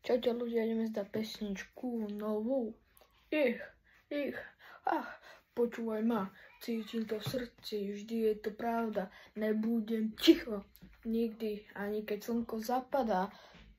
Čaute ľudia, ideme zdať pesničku novú. Počúvaj ma, cítim to v srdci, vždy je to pravda, nebudem ticho, nikdy, ani keď slnko zapadá,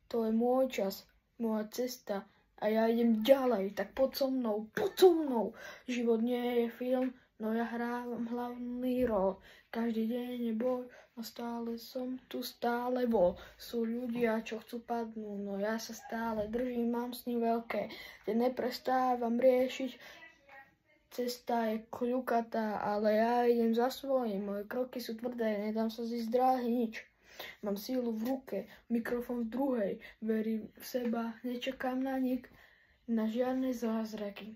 to je môj čas, moja cesta a ja idem ďalej, tak poď so mnou, život nie je film, no ja hrávam hlavný rol, každý deň je boj, no stále som tu, stále vol, sú ľudia, čo chcú padnúť, no ja sa stále držím, mám sny veľké, kde neprestávam riešiť. Cesta je kľukatá, ale ja idem za svojím, moje kroky sú tvrdé, nedám sa zísť dráhy nič. Mám sílu v ruke, mikrofón v druhej, verím v seba, nečakám na na žiadne zázraky.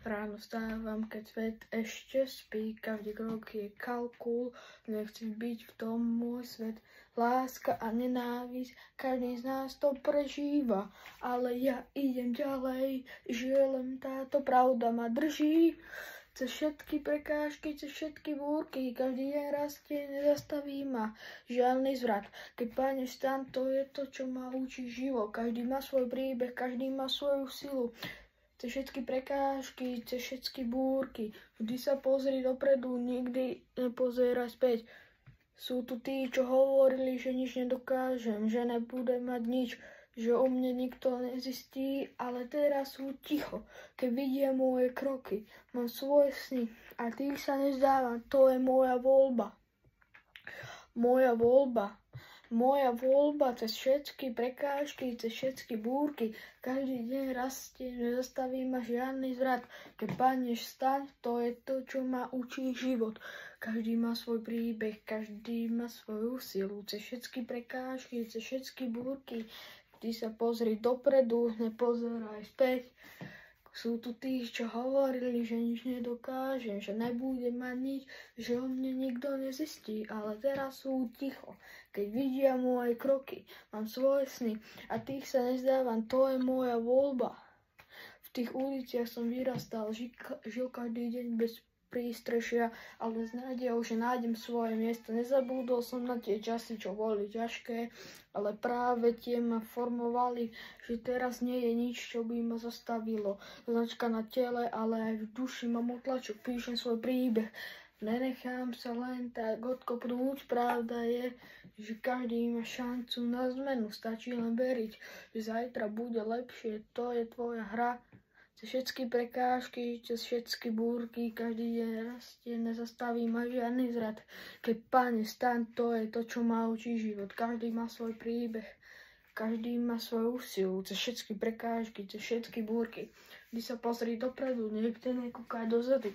Ráno vstávam, keď svet ešte spí, každý krok je kalkul, nechcem byť v tom môj svet. Láska a nenávisť, každý z nás to prežíva, ale ja idem ďalej, že len táto pravda ma drží. Cez všetky prekážky, cez všetky búrky, každý deň rastie, nezastaví ma žiadny zvrat. Keď padneš tam, to je to, čo ma učí život. Každý má svoj príbeh, každý má svoju silu. Cez všetky prekážky, cez všetky búrky, vždy sa pozri dopredu, nikdy nepozeraj späť. Sú tu tí, čo hovorili, že nič nedokážem, že nebudem mať nič, že o mne nikto nezistí, ale teraz sú ticho, keď vidia moje kroky. Mám svoje sny a tých sa nezdávam, to je moja voľba. Moja voľba cez všetky prekážky, cez všetky búrky, každý deň rastie, nezastaví ma žiadny zvrat. Keď padneš, staň, to je to, čo ma učí život. Každý má svoj príbeh, každý má svoju silu, cez všetky prekážky, cez všetky búrky. Ty sa pozri dopredu, nepozeraj späť. Sú tu tí, čo hovorili, že nič nedokážem, že nebudem mať nič, že o mne nikto nezistí, ale teraz sú ticho, keď vidia moje kroky, mám svoje sny a tých sa nezdávam, to je moja voľba. V tých uliciach som vyrastal, žil každý deň bez prístrešia, ale s nádejou, že nájdem svoje miesto. Nezabudol som na tie časy, čo boli ťažké, ale práve tie ma formovali, že teraz nie je nič, čo by ma zastavilo. Značka na tele, ale aj v duši mám otlačok, píšem svoj príbeh. Nenechám sa len tak odkopnúť, pravda je, že každý má šancu na zmenu, stačí len veriť, že zajtra bude lepšie, to je tvoja hra. Cez všetky prekážky, cez všetky búrky, každý deň rastie, nezastaví ma žiadny zvrat. Keď Pane stan, to je to, čo ma učí život. Každý má svoj príbeh, každý má svoju silu, cez všetky prekážky, cez všetky búrky. Vždy sa pozri dopredu, niekde nekúkaj dozadu.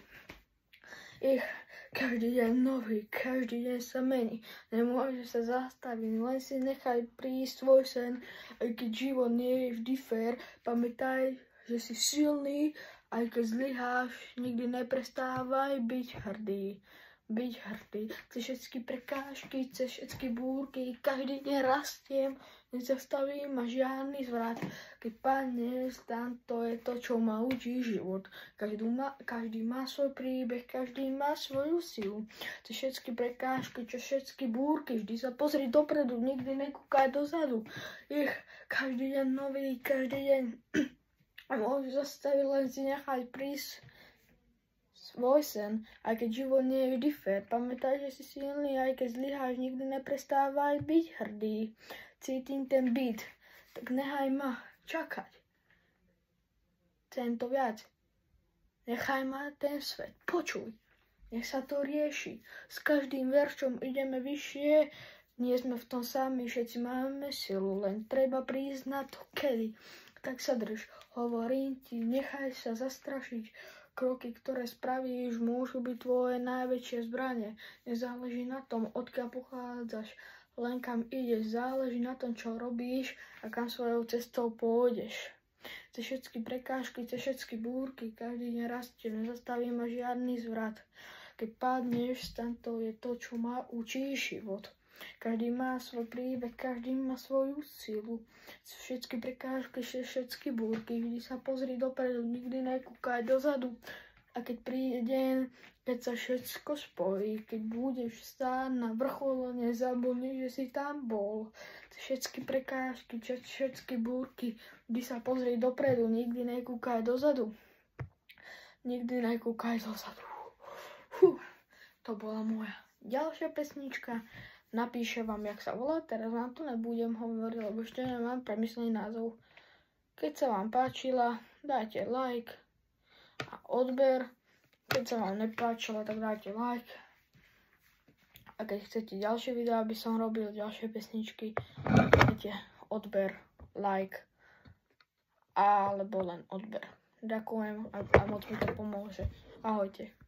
Každý deň nový, každý deň sa mení, nemôže sa zastaviť, len si nechaj prísť svoj sen, aj keď život nie je vždy fér, pamätaj, že si silný, aj keď zlyháš, nikdy neprestávaj byť hrdý. Cez všetky prekážky, cez všetky búrky, každý deň rastiem, nezastaví ma žiadny zvrat. Keď padne stan, to je to, čo ma učí život. Každý má svoj príbeh, každý má svoju silu. Cez všetky prekážky, cez všetky búrky, vždy sa pozri dopredu, nikdy nekúkaj dozadu. Každý deň nový, každý deň môžeš zastaviť, len si nechať prísť svoj sen, aj keď život nie je vždy fér. Pamätaj, že si silný, aj keď zlyháš, nikdy neprestávaj byť hrdý. Cítim ten beat, tak nechaj ma čakať. Chcem to viac. Nechaj ma ten svet, počuj. Nech sa to rieši. S každým veršom ideme vyššie, nie sme v tom sami, všetci máme silu, len treba prísť na to, kedy. Tak sa drž, hovorím ti, nechaj sa zastrašiť. Kroky, ktoré spravíš, môžu byť tvoje najväčšie zbranie. Nezáleží na tom, odkiaľ pochádzaš, len kam ideš. Záleží na tom, čo robíš a kam svojou cestou pôjdeš. Cez všetky prekážky, cez všetky búrky, každý deň rastie, nezastaví ma žiadny zvrat. Keď padneš, to je to, čo ma učí život. Každý má svoj príbeh, každý má svoju silu. Všetky prekážky, všetky búrky, vždy sa pozri dopredu, nikdy nekúkaj dozadu. a keď príde deň, keď sa všetko spojí, keď budeš stáť na vrchole, nezabudni, že si tam bol. Všetky prekážky, všetky búrky, vždy sa pozri dopredu, nikdy nekúkaj dozadu. Nikdy nekúkaj dozadu. To bola moja ďalšia pesnička. Napíšem vám, jak sa volá, teraz vám to nebudem hovoriť, lebo ešte nemám premyslený názov. Keď sa vám páčila, dajte like a odber. Keď sa vám nepáčila, tak dajte like. A keď chcete ďalšie videá, aby som robil ďalšie pesničky, dajte odber, like, alebo len odber. Ďakujem a moc mi to pomôže. Ahojte.